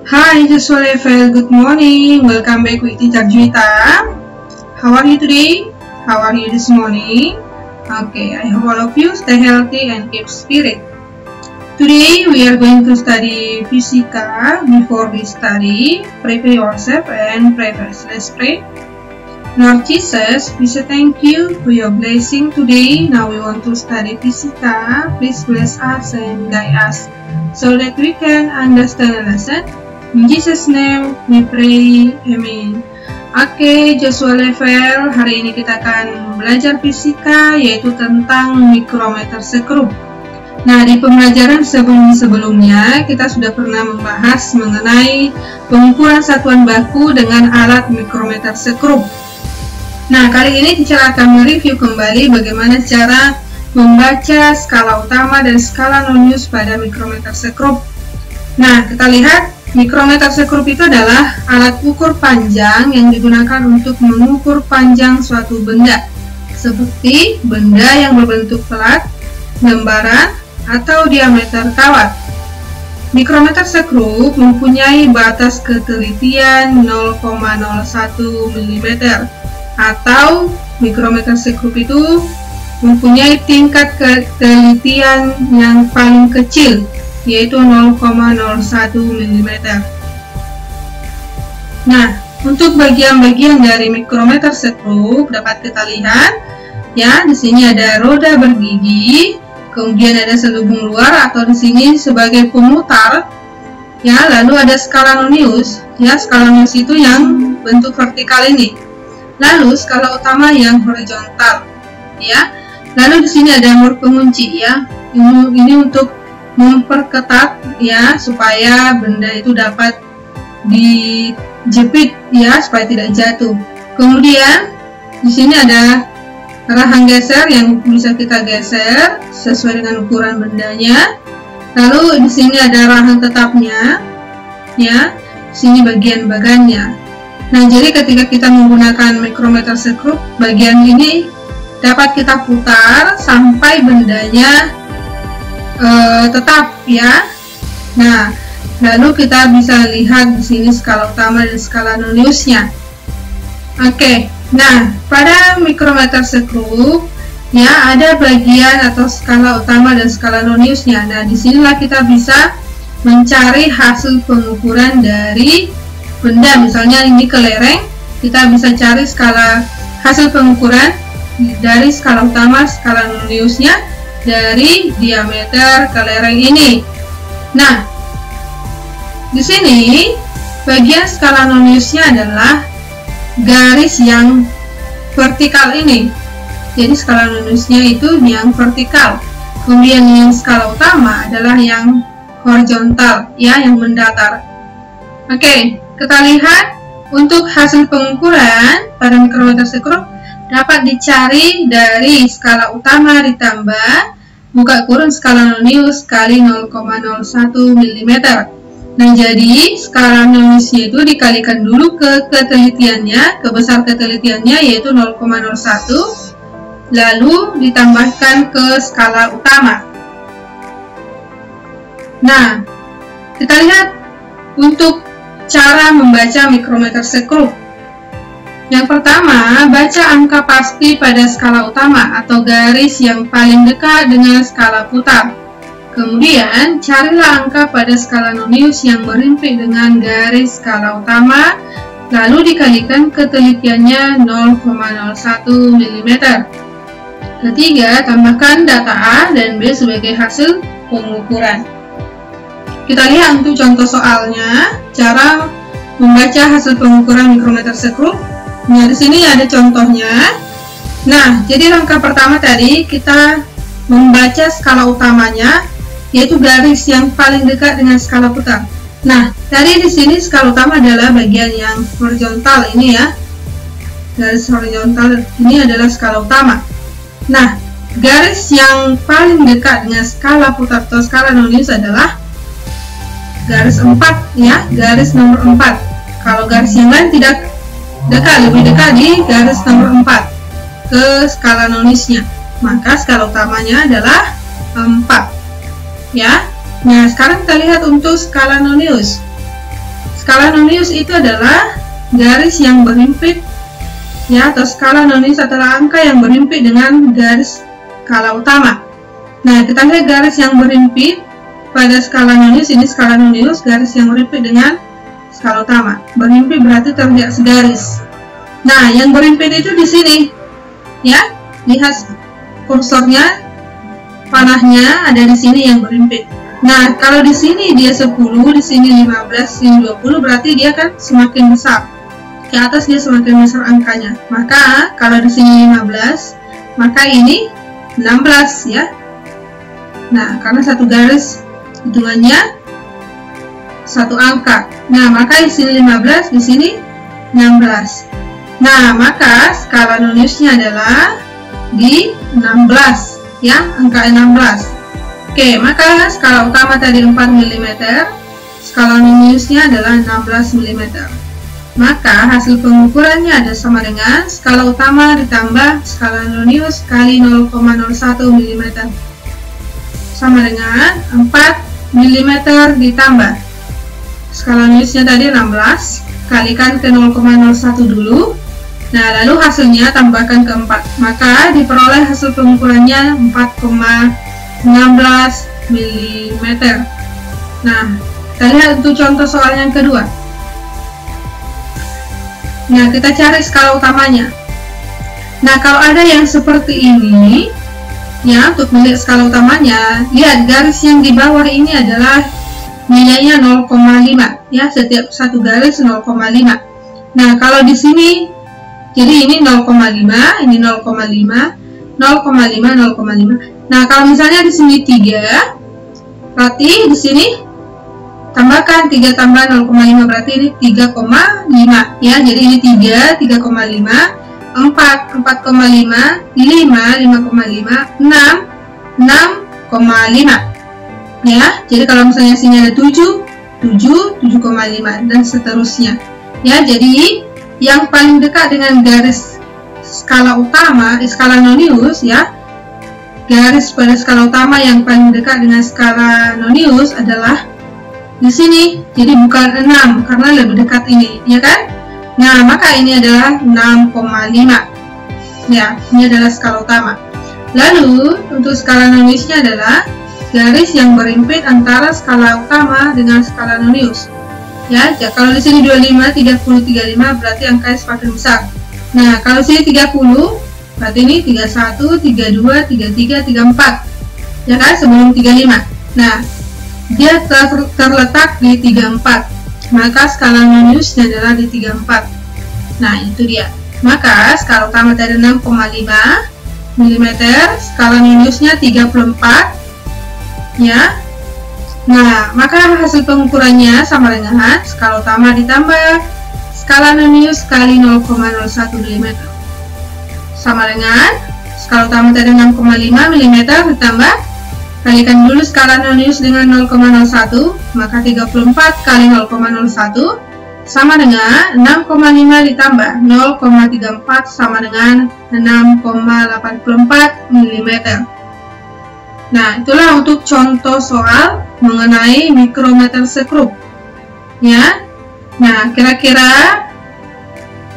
Hi, Joshua Level. Good morning. Welcome back with Teacher Juwita. How are you today? How are you this morning? Okay, I hope all of you stay healthy and keep spirit. Today we are going to study Fisika. Before we study, prepare yourself and pray first. Let's pray. Lord Jesus, we say thank you for your blessing today. Now we want to study Fisika. Please bless us and guide us so that we can understand the lesson. In Jesus' name we pray, Amen. Oke, Joshua Level, hari ini kita akan belajar fisika, yaitu tentang mikrometer sekrup. Nah, di pembelajaran sebelumnya kita sudah pernah membahas mengenai pengukuran satuan baku dengan alat mikrometer sekrup. Nah, kali ini teacher akan mereview kembali bagaimana cara membaca skala utama dan skala nonius pada mikrometer sekrup. Nah, kita lihat mikrometer sekrup itu adalah alat ukur panjang yang digunakan untuk mengukur panjang suatu benda, seperti benda yang berbentuk pelat, lembaran, atau diameter kawat. Mikrometer sekrup mempunyai batas ketelitian 0,01 mm, atau mikrometer sekrup itu mempunyai tingkat ketelitian yang paling kecil, yaitu 0,01 mm. Nah, untuk bagian-bagian dari mikrometer sekrup dapat kita lihat, ya, di sini ada roda bergigi, kemudian ada selubung luar atau di sini sebagai pemutar, ya, lalu ada skala nonius, ya, skala nonius itu yang bentuk vertikal ini. Lalu skala utama yang horizontal, ya. Lalu di sini ada mur pengunci, ya. Ini untuk memperketat, ya, supaya benda itu dapat dijepit, ya, supaya tidak jatuh. Kemudian di sini ada rahang geser yang bisa kita geser sesuai dengan ukuran bendanya. Lalu di sini ada rahang tetapnya, ya. Di sini bagian baganya. Nah, jadi ketika kita menggunakan mikrometer sekrup, bagian ini dapat kita putar sampai bendanya tetap, ya. Nah, lalu kita bisa lihat di sini skala utama dan skala noniusnya. Oke, nah, pada mikrometer sekrup, ya, ada bagian atau skala utama dan skala noniusnya. Nah, disinilah kita bisa mencari hasil pengukuran dari benda. Misalnya ini kelereng, kita bisa cari skala hasil pengukuran dari skala utama, skala noniusnya dari diameter kelereng ini. Nah, di sini bagian skala noniusnya adalah garis yang vertikal ini. Jadi skala noniusnya itu yang vertikal. Kemudian yang skala utama adalah yang horizontal, ya, yang mendatar. Oke, kita lihat untuk hasil pengukuran pada mikrometer sekrup dapat dicari dari skala utama ditambah buka kurung skala nonius kali 0,01 mm. Nah, jadi skala noniusnya itu dikalikan dulu ke ketelitiannya, ke besar ketelitiannya, yaitu 0,01, lalu ditambahkan ke skala utama. Nah, kita lihat untuk cara membaca mikrometer sekrup. Yang pertama, baca angka pasti pada skala utama atau garis yang paling dekat dengan skala putar. Kemudian, carilah angka pada skala nonius yang berimpit dengan garis skala utama, lalu dikalikan ketelitiannya 0,01 mm. Ketiga, tambahkan data A dan B sebagai hasil pengukuran. Kita lihat untuk contoh soalnya, cara membaca hasil pengukuran mikrometer sekrup. Nah, di sini ada contohnya. Nah, jadi langkah pertama tadi kita membaca skala utamanya, yaitu garis yang paling dekat dengan skala putar. Nah, tadi di sini skala utama adalah bagian yang horizontal ini, ya. Garis horizontal ini adalah skala utama. Nah, garis yang paling dekat dengan skala putar atau skala nonius adalah garis 4, ya, garis nomor 4. Kalau garis yang lain tidak dekat, lebih dekat di garis nomor 4 ke skala noniusnya, maka skala utamanya adalah 4, ya. Nah, sekarang kita lihat untuk skala nonius. skala nonius itu adalah garis yang berhimpit, ya, atau skala nonius adalah angka yang berhimpit dengan garis skala utama. Nah, kita lihat garis yang berhimpit pada skala nonius, ini skala nonius, garis yang berhimpit dengan skala utama. Berhimpit berarti terlihat segaris. Nah, yang berhimpit itu di sini, ya, lihat kursornya, panahnya ada di sini yang berhimpit. Nah, kalau di sini dia 10, di sini 15, di sini 20, berarti dia kan semakin besar. Ke atas dia semakin besar angkanya. Maka kalau di sini 15, maka ini 16, ya. Nah, karena satu garis hitungannya satu angka. Nah, maka di sini 15, di sini 16. Nah, maka skala noniusnya adalah di 16, ya, angka 16. Oke, maka skala utama tadi 4 mm, skala noniusnya adalah 16 mm. Maka hasil pengukurannya ada sama dengan skala utama ditambah skala nonius kali 0,01 mm. Sama dengan 4 mm ditambah skala noniusnya tadi 16, kalikan ke 0,01 dulu. Nah, lalu hasilnya tambahkan ke 4, maka diperoleh hasil pengukurannya 4,16 mm. Nah, kita lihat untuk contoh soal yang kedua. Nah, kita cari skala utamanya. Nah, kalau ada yang seperti ini, ya, untuk melihat skala utamanya, lihat garis yang di bawah ini adalah nilainya 0,5, ya, setiap satu garis 0,5. Nah, kalau di sini jadi ini 0,5, ini 0,5, 0,5, 0,5. Nah, kalau misalnya di sini 3, berarti di sini tambahkan 3 tambah 0,5, berarti ini 3,5, ya. Jadi ini 3, 3,5, 4, 4,5, 5, 5,5, 6, 6,5. Ya, jadi kalau misalnya sini ada 7, 7, 7,5 dan seterusnya. Ya, jadi yang paling dekat dengan garis skala utama, skala nonius, ya, garis pada skala utama yang paling dekat dengan skala nonius adalah di sini. Jadi bukan 6 karena lebih dekat ini, ya kan? Nah, maka ini adalah 6,5. Ya, ini adalah skala utama. Lalu untuk skala noniusnya adalah garis yang berhimpit antara skala utama dengan skala nonius. Ya, kalau di sini 25, 30, 35 berarti angkanya semakin besar. Nah, kalau sini 30, berarti ini 31, 32, 33, 34. Ya kan, sebelum 35. Nah, dia terletak di 34. Maka skala noniusnya adalah di 34. Nah, itu dia. Maka skala utama tadi 6,5 mm, skala noniusnya 34. Ya. Nah, maka hasil pengukurannya sama dengan skala utama ditambah skala nonius kali 0,01 mm. Sama dengan skala utama tadi 6,5 mm ditambah, kalikan dulu skala nonius dengan 0,01, maka 34 kali 0,01 sama dengan 6,5 ditambah 0,34 sama dengan 6,84 mm. Nah, itulah untuk contoh soal mengenai mikrometer sekrup. Ya. Nah, kira-kira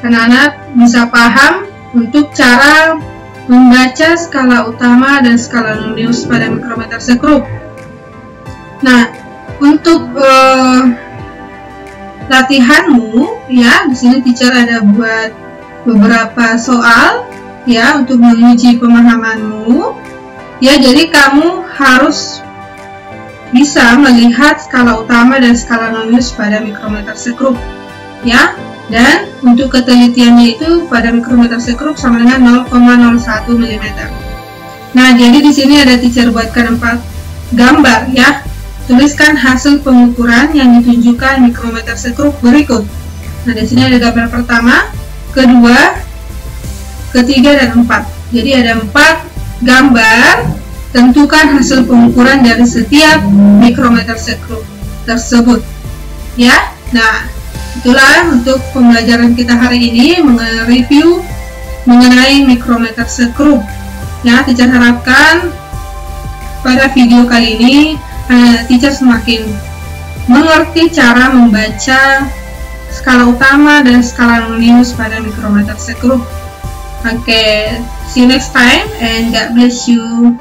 anak-anak bisa paham untuk cara membaca skala utama dan skala nonius pada mikrometer sekrup. Nah, untuk latihanmu, ya, di sini teacher ada buat beberapa soal, ya, untuk menguji pemahamanmu. Ya, jadi kamu harus bisa melihat skala utama dan skala nonius pada mikrometer sekrup, ya. Dan untuk ketelitiannya itu pada mikrometer sekrup sama dengan 0,01 mm. Nah, jadi di sini ada teacher buatkan 4 gambar, ya. Tuliskan hasil pengukuran yang ditunjukkan mikrometer sekrup berikut. Nah, di sini ada gambar pertama, kedua, ketiga, dan 4. Jadi ada 4 gambar. Tentukan hasil pengukuran dari setiap mikrometer sekrup tersebut, ya. Nah, itulah untuk pembelajaran kita hari ini, mereview mengenai mikrometer sekrup. Ya, teacher harapkan pada video kali ini teacher semakin mengerti cara membaca skala utama dan skala minus pada Micrometer Set Group. Oke, see you next time and God bless you.